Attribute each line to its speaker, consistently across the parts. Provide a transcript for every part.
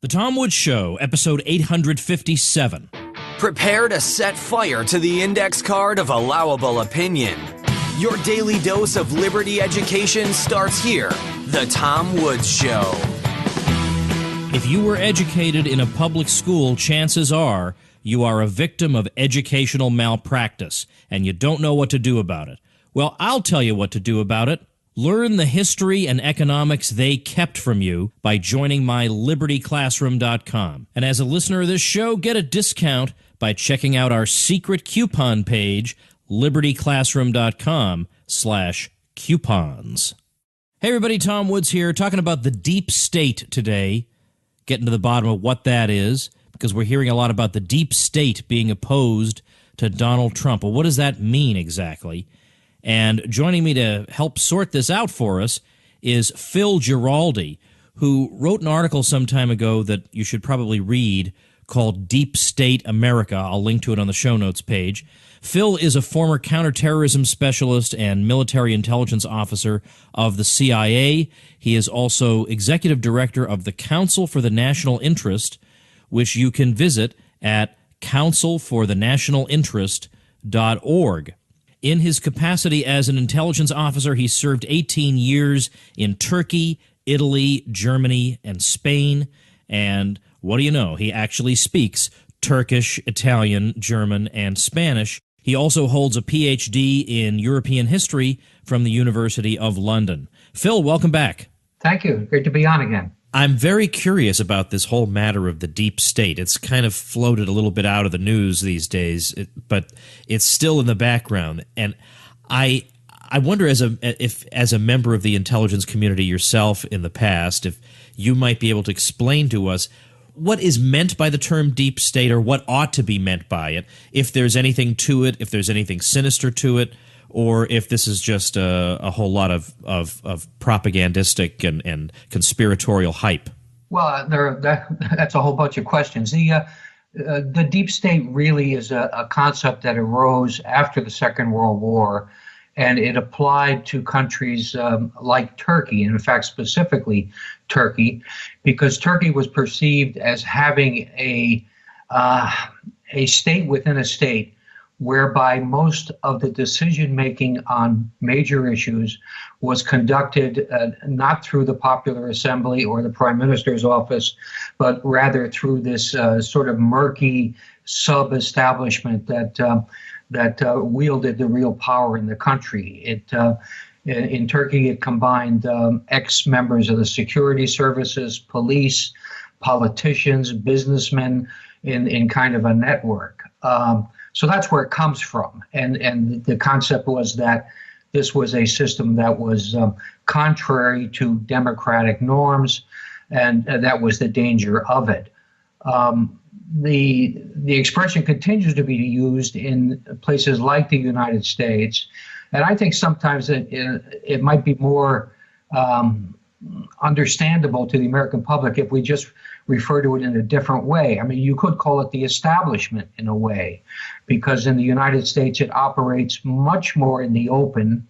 Speaker 1: The Tom Woods Show, episode 857.
Speaker 2: Prepare to set fire to the index card of allowable opinion. Your daily dose of liberty education starts here. The Tom Woods Show.
Speaker 1: If you were educated in a public school, chances are you are a victim of educational malpractice, and you don't know what to do about it. Well, I'll tell you what to do about it. Learn the history and economics they kept from you by joining mylibertyclassroom.com. And as a listener of this show, get a discount by checking out our secret coupon page, libertyclassroom.com/coupons. Hey everybody, Tom Woods here, talking about the deep state today, getting to the bottom of what that is, because we're hearing a lot about the deep state being opposed to Donald Trump. Well, what does that mean exactly? And joining me to help sort this out for us is Phil Giraldi, who wrote an article some time ago that you should probably read called Deep State America. I'll link to it on the show notes page. Phil is a former counterterrorism specialist and military intelligence officer of the CIA. He is also executive director of the Council for the National Interest, which you can visit at councilforthenationalinterest.org. In his capacity as an intelligence officer, he served 18 years in Turkey, Italy, Germany, and Spain. And what do you know? He actually speaks Turkish, Italian, German, and Spanish. He also holds a PhD in European history from the University of London. Phil, welcome back.
Speaker 3: Thank you. Great to be on again.
Speaker 1: I'm very curious about this whole matter of the deep state. It's kind of floated a little bit out of the news these days, but it's still in the background. And I wonder, as a member of the intelligence community yourself in the past, if you might be able to explain to us what is meant by the term deep state, or what ought to be meant by it, if there's anything to it, if there's anything sinister to it, or if this is just a whole lot of propagandistic and conspiratorial hype.
Speaker 3: Well, that's a whole bunch of questions. The deep state really is a concept that arose after the Second World War, and it applied to countries like Turkey, and in fact specifically Turkey, because Turkey was perceived as having a state within a state, whereby most of the decision-making on major issues was conducted not through the Popular Assembly or the Prime Minister's office, but rather through this sort of murky sub-establishment that wielded the real power in the country. In Turkey, it combined ex-members of the security services, police, politicians, businessmen in kind of a network. So that's where it comes from. And the concept was that this was a system that was contrary to democratic norms, and that was the danger of it. The expression continues to be used in places like the United States, and I think sometimes it might be more understandable to the American public if we just refer to it in a different way. I mean, you could call it the establishment in a way, because in the United States it operates much more in the open,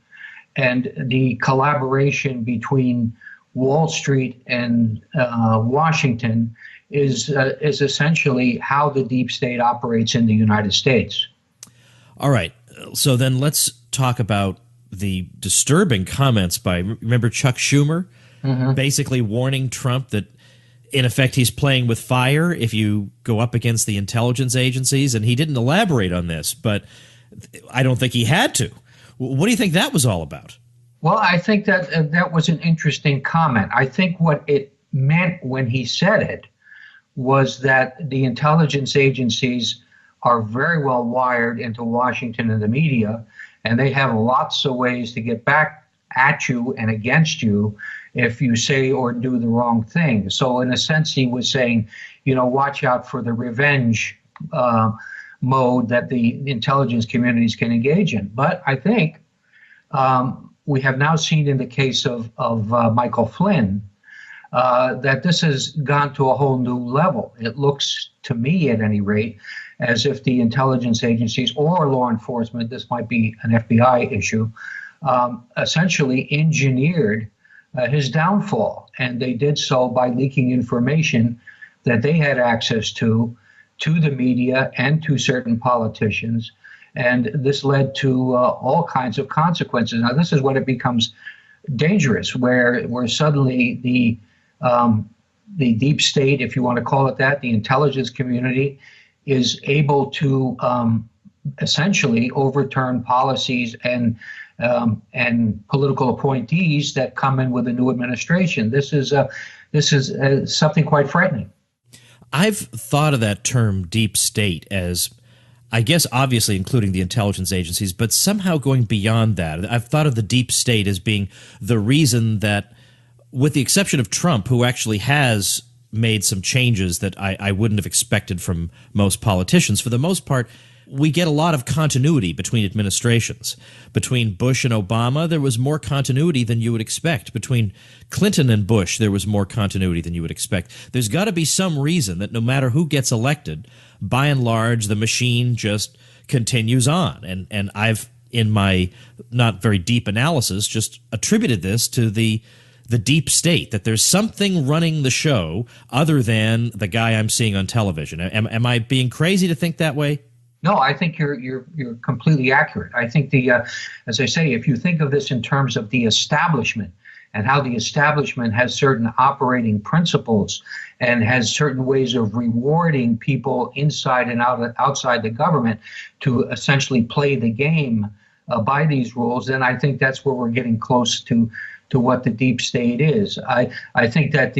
Speaker 3: and the collaboration between Wall Street and Washington is essentially how the deep state operates in the United States. All
Speaker 1: right. So then let's talk about the disturbing comments by, remember Chuck Schumer, basically warning Trump that, in effect, he's playing with fire if you go up against the intelligence agencies. And he didn't elaborate on this, but I don't think he had to. What do you think that was all about?
Speaker 3: Well, I think that that was an interesting comment. I think what it meant when he said it was that the intelligence agencies are very well wired into Washington and the media, and they have lots of ways to get back at you and against you if you say or do the wrong thing. So in a sense, he was saying, watch out for the revenge mode that the intelligence communities can engage in. But I think we have now seen in the case of Michael Flynn that this has gone to a whole new level. It looks, to me at any rate, as if the intelligence agencies or law enforcement, this might be an FBI issue, essentially engineered his downfall. And they did so by leaking information that they had access to the media and to certain politicians. And this led to all kinds of consequences. Now, this is when it becomes dangerous, where suddenly the deep state, if you want to call it that, the intelligence community, is able to essentially overturn policies and political appointees that come in with a new administration. This is something quite frightening.
Speaker 1: I've thought of that term deep state as, I guess, obviously including the intelligence agencies, but somehow going beyond that. I've thought of the deep state as being the reason that, with the exception of Trump, who actually has made some changes that I wouldn't have expected from most politicians, for the most part, we get a lot of continuity between administrations. Between Bush and Obama, there was more continuity than you would expect. Between Clinton and Bush, there was more continuity than you would expect. There's got to be some reason that no matter who gets elected, by and large, the machine just continues on. And I've, in my not very deep analysis, just attributed this to the deep state, that there's something running the show other than the guy I'm seeing on television. Am I being crazy to think that way?
Speaker 3: No, I think you're completely accurate. I think as I say, if you think of this in terms of the establishment and how the establishment has certain operating principles and has certain ways of rewarding people inside and outside the government to essentially play the game by these rules, then I think that's where we're getting close to what the deep state is. I think that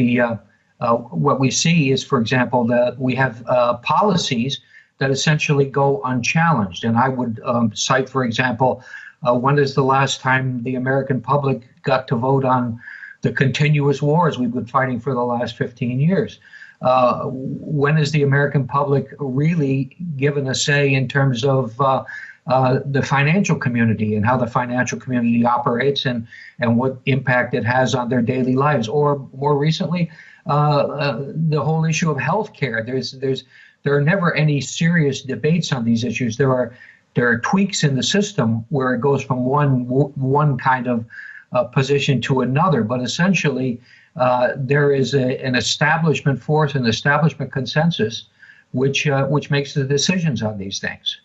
Speaker 3: what we see is, for example, that we have policies that essentially go unchallenged. And I would cite, for example, when is the last time the American public got to vote on the continuous wars we've been fighting for the last 15 years? When is the American public really given a say in terms of the financial community and how the financial community operates and what impact it has on their daily lives? Or more recently, the whole issue of healthcare. There are never any serious debates on these issues. There are tweaks in the system where it goes from one kind of position to another, but essentially there is an establishment force, an establishment consensus, which makes the decisions on these things.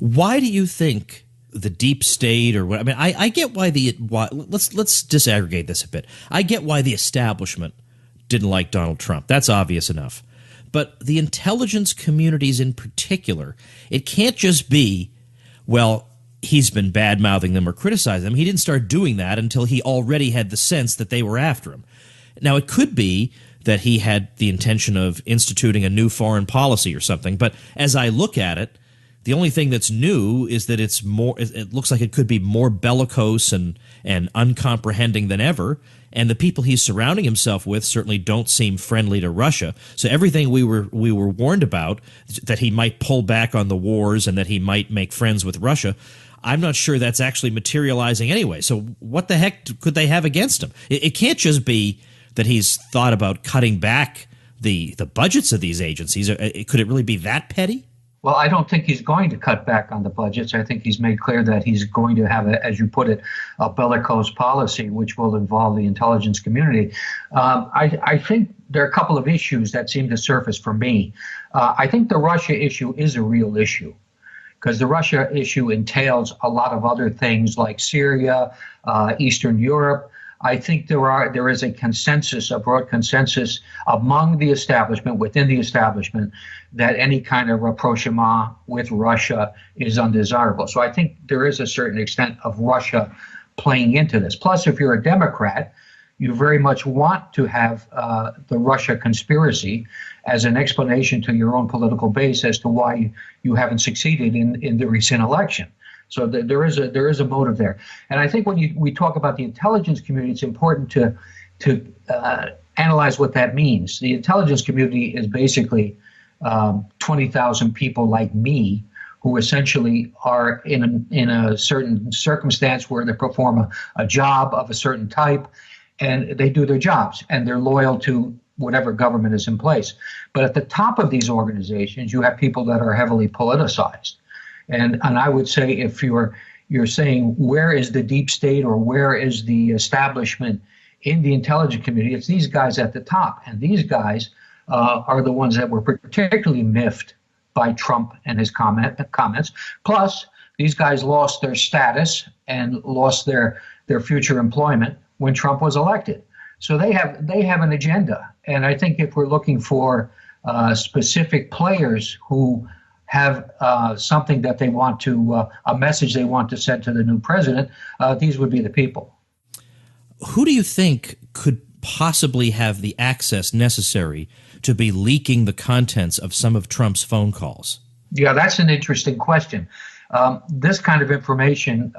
Speaker 1: Why do you think the deep state, or what? I mean, I get why let's disaggregate this a bit. I get why the establishment didn't like Donald Trump. That's obvious enough. But the intelligence communities in particular, it can't just be, well, he's been bad-mouthing them or criticizing them. He didn't start doing that until he already had the sense that they were after him. Now, it could be that he had the intention of instituting a new foreign policy or something, but as I look at it, the only thing that's new is that it looks like it could be more bellicose and uncomprehending than ever. And the people he's surrounding himself with certainly don't seem friendly to Russia. So everything we were warned about, that he might pull back on the wars and that he might make friends with Russia, I'm not sure that's actually materializing anyway. So what the heck could they have against him? It can't just be that he's thought about cutting back the budgets of these agencies. Could it really be that petty?
Speaker 3: Well, I don't think he's going to cut back on the budgets. I think he's made clear that he's going to have, as you put it, a bellicose policy, which will involve the intelligence community. I think there are a couple of issues that seem to surface for me. I think the Russia issue is a real issue, because the Russia issue entails a lot of other things like Syria, Eastern Europe. I think there is a consensus, a broad consensus among the establishment, within the establishment, that any kind of rapprochement with Russia is undesirable. So I think there is a certain extent of Russia playing into this. Plus, if you're a Democrat, you very much want to have the Russia conspiracy as an explanation to your own political base as to why you haven't succeeded in the recent election. So there is a motive there. And I think when we talk about the intelligence community, it's important to analyze what that means. The intelligence community is basically 20,000 people like me who essentially are in a certain circumstance where they perform a job of a certain type, and they do their jobs, and they're loyal to whatever government is in place. But at the top of these organizations, you have people that are heavily politicized. And I would say, if you're saying where is the deep state or where is the establishment in the intelligence community, it's these guys at the top. And these guys are the ones that were particularly miffed by Trump and his comments. Plus, these guys lost their status and lost their future employment when Trump was elected. So they have an agenda. And I think if we're looking for specific players who have something that they want to, a message they want to send to the new president, these would be the people.
Speaker 1: Who do you think could possibly have the access necessary to be leaking the contents of some of Trump's phone calls?
Speaker 3: Yeah, that's an interesting question. This kind of information,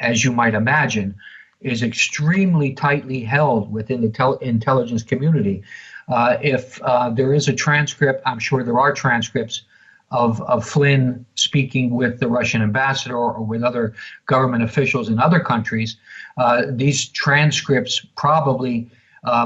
Speaker 3: as you might imagine, is extremely tightly held within the intelligence community. If there is a transcript, I'm sure there are transcripts of Flynn speaking with the Russian ambassador or with other government officials in other countries. These transcripts probably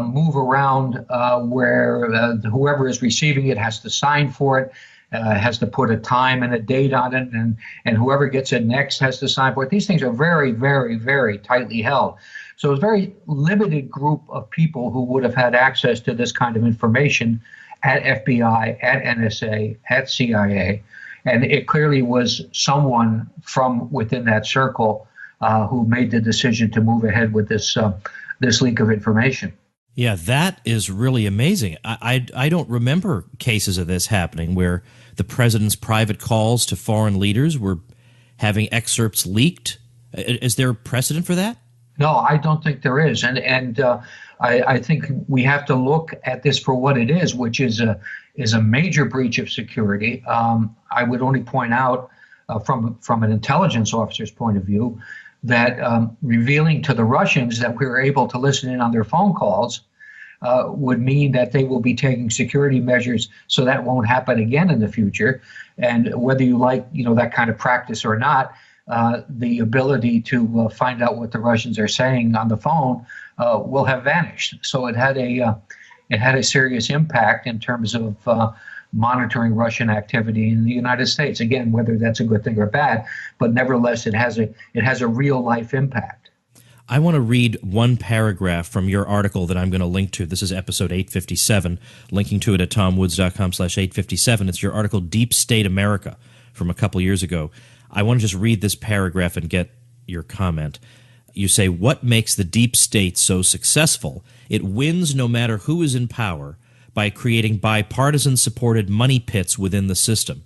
Speaker 3: move around where whoever is receiving it has to sign for it, has to put a time and a date on it, and whoever gets it next has to sign for it. These things are very, very, very tightly held. So it's a very limited group of people who would have had access to this kind of information at FBI, at NSA, at CIA. And it clearly was someone from within that circle who made the decision to move ahead with this leak of information.
Speaker 1: Yeah, that is really amazing. I don't remember cases of this happening where the president's private calls to foreign leaders were having excerpts leaked. Is there precedent for that?
Speaker 3: No, I don't think there is. And I think we have to look at this for what it is, which is a major breach of security. I would only point out from an intelligence officer's point of view that revealing to the Russians that we were able to listen in on their phone calls would mean that they will be taking security measures so that won't happen again in the future. And whether you like, that kind of practice or not, the ability to find out what the Russians are saying on the phone will have vanished. So it had a serious impact in terms of monitoring Russian activity in the United States. Again, whether that's a good thing or bad, but nevertheless, it has a real life impact.
Speaker 1: I want to read one paragraph from your article that I'm going to link to. This is episode 857, linking to it at tomwoods.com/857. It's your article, Deep State America, from a couple years ago. I want to just read this paragraph and get your comment. You say, what makes the deep state so successful? It wins no matter who is in power by creating bipartisan-supported money pits within the system,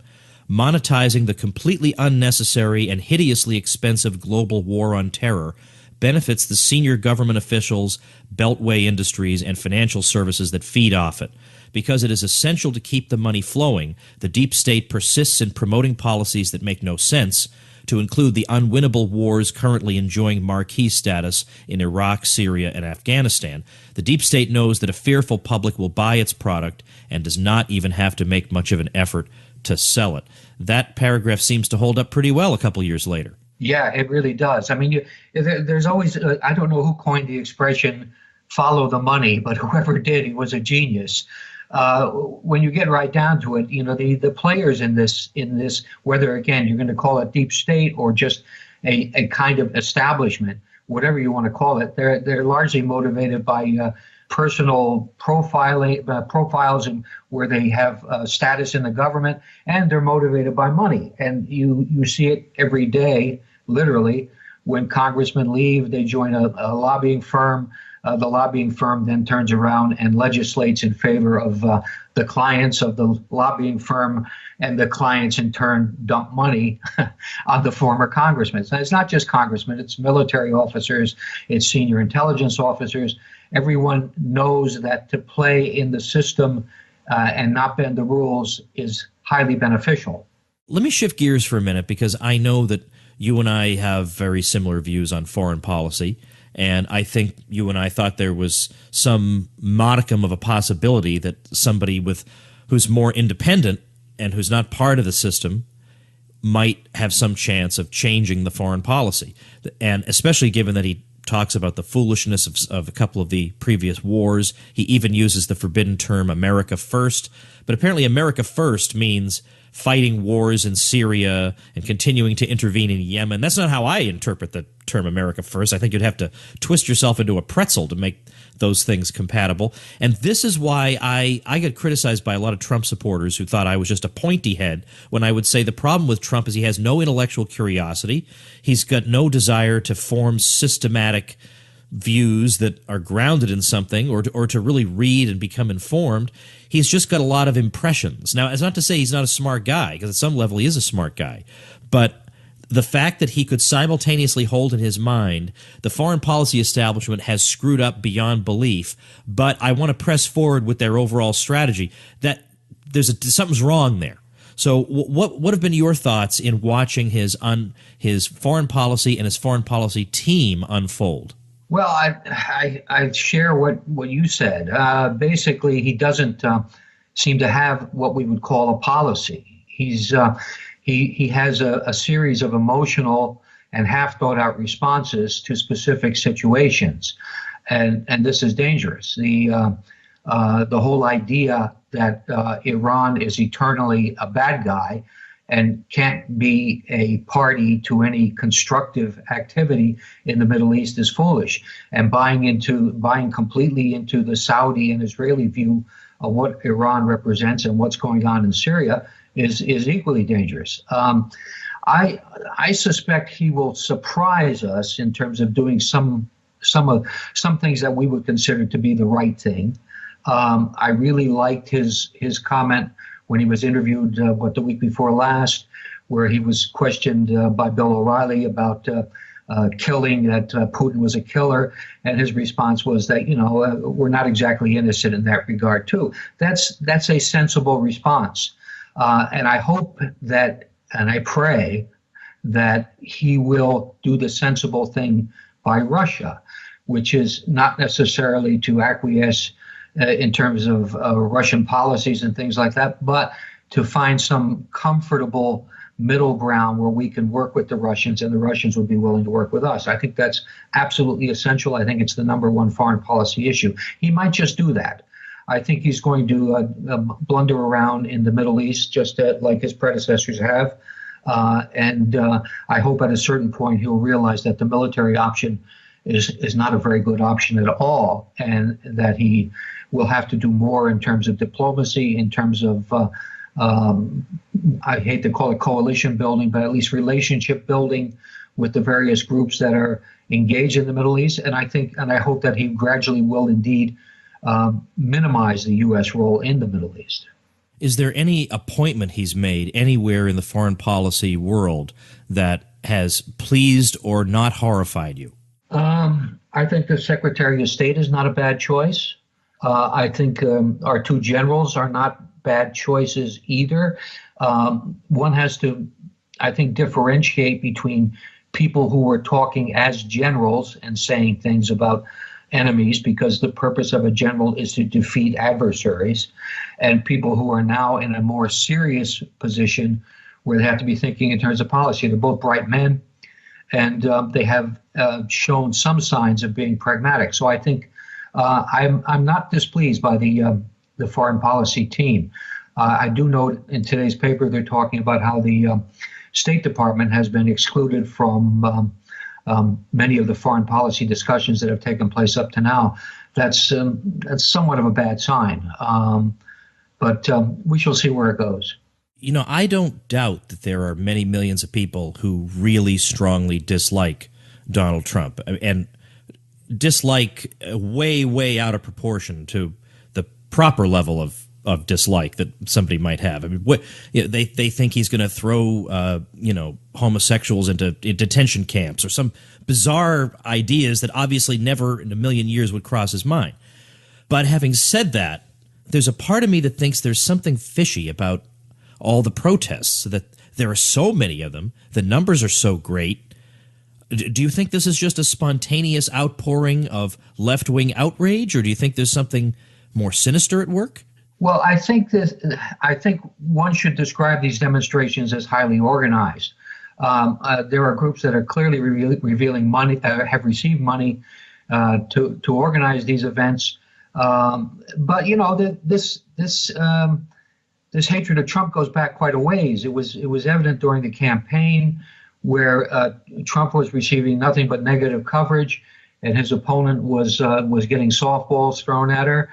Speaker 1: monetizing the completely unnecessary and hideously expensive global war on terror benefits the senior government officials, beltway industries, and financial services that feed off it. Because it is essential to keep the money flowing, the deep state persists in promoting policies that make no sense, to include the unwinnable wars currently enjoying marquee status in Iraq, Syria, and Afghanistan. The deep state knows that a fearful public will buy its product and does not even have to make much of an effort to sell it. That paragraph seems to hold up pretty well a couple years later.
Speaker 3: Yeah, it really does. I mean, there's always, I don't know who coined the expression, follow the money, but whoever did, he was a genius. When you get right down to it, the players in this, whether, again, you're going to call it deep state or just a kind of establishment, whatever you want to call it, they're largely motivated by personal profiles and where they have status in the government, and they're motivated by money. And you see it every day, literally. When congressmen leave, they join a lobbying firm. The lobbying firm then turns around and legislates in favor of the clients of the lobbying firm, and the clients in turn dump money on the former congressmen. So it's not just congressmen, it's military officers, it's senior intelligence officers. Everyone knows that to play in the system and not bend the rules is highly beneficial.
Speaker 1: Let me shift gears for a minute, because I know that you and I have very similar views on foreign policy. And I think you and I thought there was some modicum of a possibility that somebody who's more independent and who's not part of the system might have some chance of changing the foreign policy. And especially given that he talks about the foolishness of a couple of the previous wars. He even uses the forbidden term America First. But apparently America First means fighting wars in Syria and continuing to intervene in Yemen. That's not how I interpret the term America First. I think you'd have to twist yourself into a pretzel to make those things compatible. And this is why I get criticized by a lot of Trump supporters who thought I was just a pointy head when I would say the problem with Trump is he has no intellectual curiosity. He's got no desire to form systematic views that are grounded in something or to really read and become informed. He's just got a lot of impressions. Now, it's not to say he's not a smart guy, because at some level he is a smart guy. But the fact that he could simultaneously hold in his mind the foreign policy establishment has screwed up beyond belief, but I want to press forward with their overall strategy, that something's wrong there. So what have been your thoughts in watching his foreign policy and his foreign policy team unfold?
Speaker 3: Well, I share what you said. Basically, he doesn't seem to have what we would call a policy. He has a series of emotional and half thought out responses to specific situations, and this is dangerous. The whole idea that Iran is eternally a bad guy and can't be a party to any constructive activity in the Middle East is foolish. And buying completely into the Saudi and Israeli view of what Iran represents and what's going on in Syria is equally dangerous. I suspect he will surprise us in terms of doing some things that we would consider to be the right thing. I really liked his comment when he was interviewed, the week before last, where he was questioned by Bill O'Reilly about killing, that Putin was a killer, and his response was that, we're not exactly innocent in that regard, too. That's a sensible response. And I hope that, and I pray that he will do the sensible thing by Russia, which is not necessarily to acquiesce in terms of Russian policies and things like that, but to find some comfortable middle ground where we can work with the Russians and the Russians would be willing to work with us. I think that's absolutely essential. I think it's the number one foreign policy issue. He might just do that. I think he's going to blunder around in the Middle East, just like his predecessors have. And I hope at a certain point he'll realize that the military option is not a very good option at all, and that he will have to do more in terms of diplomacy, in terms of, I hate to call it coalition building, but at least relationship building with the various groups that are engaged in the Middle East. And I hope that he gradually will indeed minimize the U.S. role in the Middle East.
Speaker 1: Is there any appointment he's made anywhere in the foreign policy world that has pleased or not horrified you?
Speaker 3: I think the Secretary of State is not a bad choice. I think our two generals are not bad choices either. One has to, I think, differentiate between people who are talking as generals and saying things about enemies, because the purpose of a general is to defeat adversaries, and people who are now in a more serious position where they have to be thinking in terms of policy. They're both bright men, and they have shown some signs of being pragmatic. So I think I'm not displeased by the foreign policy team. I do note in today's paper they're talking about how the State Department has been excluded from many of the foreign policy discussions that have taken place up to now. That's somewhat of a bad sign, but we shall see where it goes.
Speaker 1: I don't doubt that there are many millions of people who really strongly dislike Donald Trump, and dislike way, way out of proportion to the proper level of dislike that somebody might have. I mean, they think he's going to throw homosexuals into detention camps or some bizarre ideas that obviously never in a million years would cross his mind. But having said that, there's a part of me that thinks there's something fishy about all the protests, that there are so many of them, the numbers are so great. Do you think this is just a spontaneous outpouring of left-wing outrage, or do you think there's something more sinister at work?
Speaker 3: Well, I think one should describe these demonstrations as highly organized. There are groups that are clearly revealing money, have received money to organize these events. But this hatred of Trump goes back quite a ways. It was evident during the campaign, where Trump was receiving nothing but negative coverage. and his opponent was getting softballs thrown at her.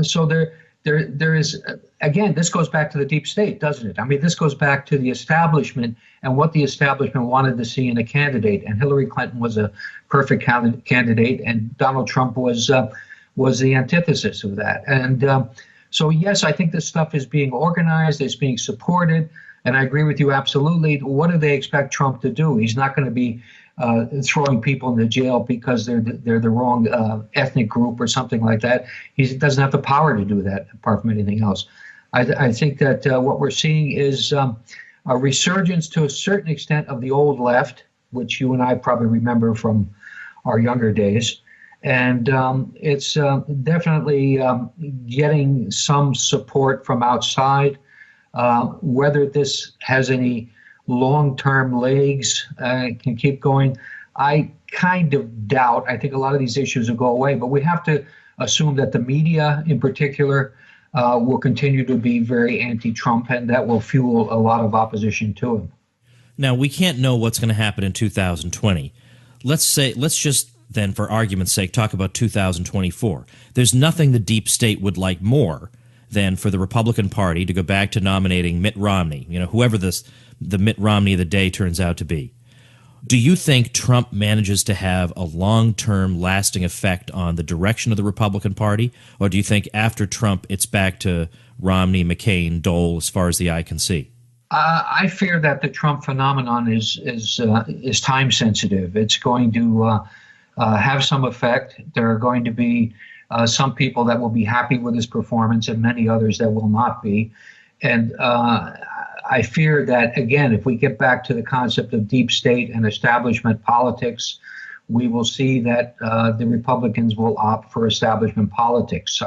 Speaker 3: So there is, again, this goes back to the deep state, doesn't it? I mean, this goes back to the establishment and what the establishment wanted to see in a candidate. And Hillary Clinton was a perfect candidate, and Donald Trump was the antithesis of that. And so, yes, I think this stuff is being organized, it's being supported, and I agree with you absolutely. What do they expect Trump to do? He's not going to be throwing people into jail because they're the wrong ethnic group or something like that. He doesn't have the power to do that, apart from anything else. I think that what we're seeing is a resurgence to a certain extent of the old left, which you and I probably remember from our younger days. And it's definitely getting some support from outside. Whether this has any long-term legs, can keep going, I kind of doubt. I think a lot of these issues will go away, but we have to assume that the media in particular will continue to be very anti-Trump, and that will fuel a lot of opposition to him.
Speaker 1: Now, we can't know what's going to happen in 2020. Let's just then, for argument's sake, talk about 2024. There's nothing the deep state would like more than for the Republican Party to go back to nominating Mitt Romney, whoever the Mitt Romney of the day turns out to be. Do you think Trump manages to have a long-term lasting effect on the direction of the Republican Party? Or do you think after Trump, it's back to Romney, McCain, Dole, as far as the eye can see?
Speaker 3: I fear that the Trump phenomenon is time sensitive. It's going to have some effect. There are going to be some people that will be happy with his performance and many others that will not be. And I fear that, again, if we get back to the concept of deep state and establishment politics, we will see that the Republicans will opt for establishment politics.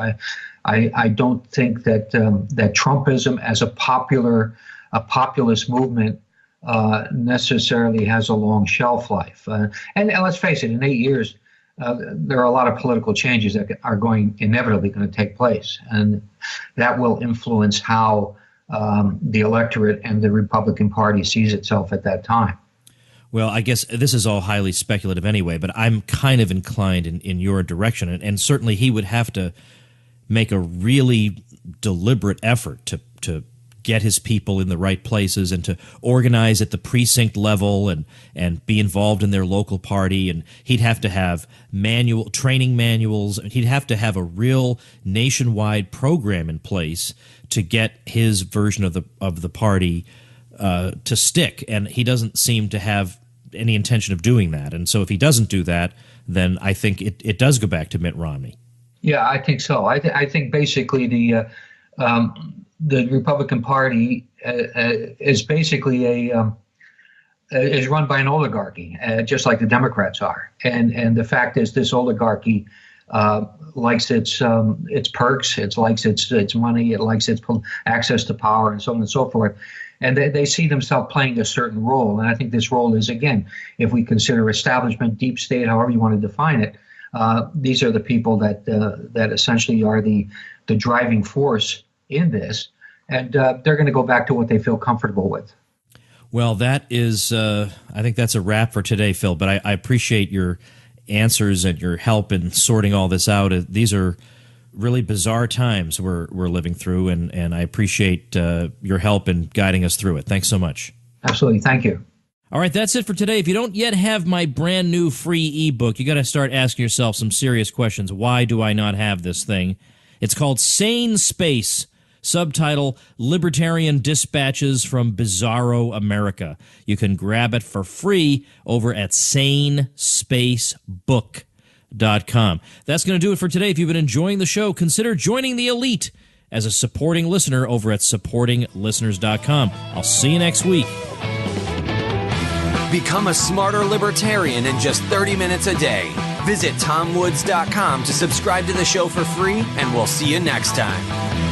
Speaker 3: I don't think that that Trumpism as a populist movement necessarily has a long shelf life. And let's face it, in 8 years, there are a lot of political changes that are inevitably going to take place, and that will influence how the electorate and the Republican Party sees itself at that time.
Speaker 1: Well, I guess this is all highly speculative anyway, but I'm kind of inclined in your direction, and certainly he would have to make a really deliberate effort to get his people in the right places and to organize at the precinct level and be involved in their local party. And he'd have to have training manuals. He'd have to have a real nationwide program in place to get his version of the party to stick. And he doesn't seem to have any intention of doing that. And so if he doesn't do that, then I think it does go back to Mitt Romney. Yeah,
Speaker 3: I think so. I think basically the Republican Party is basically is run by an oligarchy, just like the Democrats are. And the fact is, this oligarchy likes its perks, it likes its money, it likes its access to power, and so on and so forth. And they see themselves playing a certain role. And I think this role is, again, if we consider establishment, deep state, however you want to define it, these are the people that essentially are the driving force in this, and they're going to go back to what they feel comfortable with.
Speaker 1: Well, that is, I think that's a wrap for today, Phil, but I appreciate your answers and your help in sorting all this out. These are really bizarre times we're living through, and I appreciate your help in guiding us through it. Thanks so much.
Speaker 3: Absolutely. Thank you.
Speaker 1: All right, that's it for today. If you don't yet have my brand new free ebook, you got to start asking yourself some serious questions. Why do I not have this thing? It's called Sane Space, subtitle Libertarian Dispatches from Bizarro America. You can grab it for free over at sanespacebook.com. That's going to do it for today. If you've been enjoying the show, consider joining the elite as a supporting listener over at supportinglisteners.com. I'll see you next week.
Speaker 2: Become a smarter libertarian in just 30 minutes a day. Visit TomWoods.com to subscribe to the show for free, and we'll see you next time.